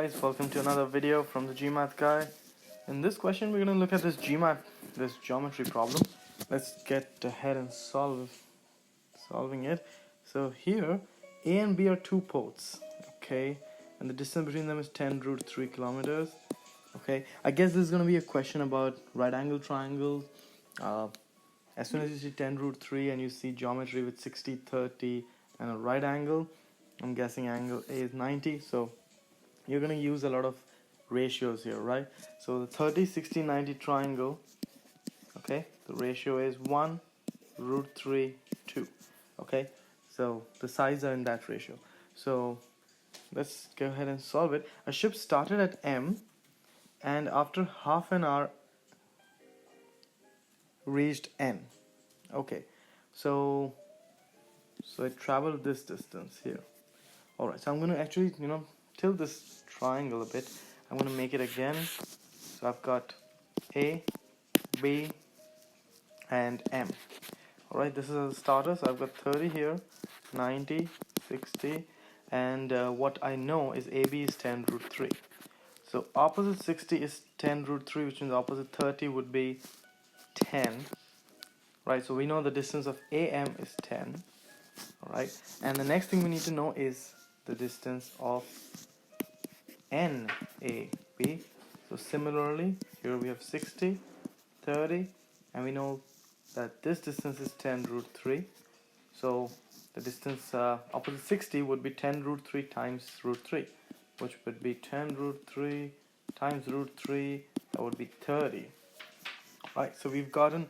guys, welcome to another video from the GMAT guy. In this question we're going to look at this GMAT, this geometry problem. Let's get ahead and solving it. So here A and B are two ports, okay, and the distance between them is 10 root 3 kilometers. Okay, I guess this is going to be a question about right angle triangles. As soon as you see 10 root 3 and you see geometry with 60, 30 and a right angle, I'm guessing angle A is 90, so you're going to use a lot of ratios here, right? So the 30, 60, 90 triangle, okay, the ratio is 1 root 3 2. Okay, so the sides are in that ratio. So let's go ahead and solve it. A ship started at M and after half an hour reached N. Okay, so it traveled this distance here. Alright, so I'm going to actually tilt this triangle a bit. I'm going to make it again. So I've got A, B and M. Alright, this is a starter, so I've got 30 here, 90, 60, and what I know is AB is 10 root 3. So opposite 60 is 10 root 3, which means opposite 30 would be 10. Right, so we know the distance of AM is 10. Alright, and the next thing we need to know is the distance of NAB. So similarly, here we have 60, 30, and we know that this distance is 10 root 3. So the distance opposite 60 would be 10 root 3 times root 3, which would be 10 root 3 times root 3, that would be 30. Right, so we've gotten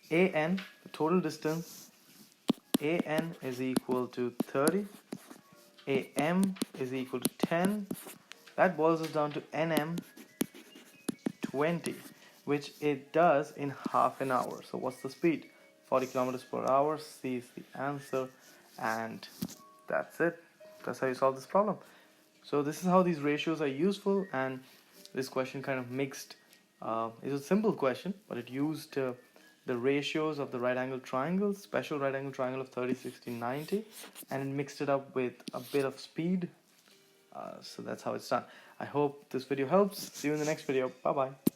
AN, the total distance. AN is equal to 30, AM is equal to 10. That boils us down to NM 20, which it does in half an hour. So what's the speed? 40 kilometers per hour. C is the answer, and that's it. That's how you solve this problem. So this is how these ratios are useful, and this question kind of mixed. It's a simple question, but it used the ratios of the right angle triangles, special right angle triangle of 30, 60, 90, and it mixed it up with a bit of speed. So that's how it's done. I hope this video helps. See you in the next video. Bye bye.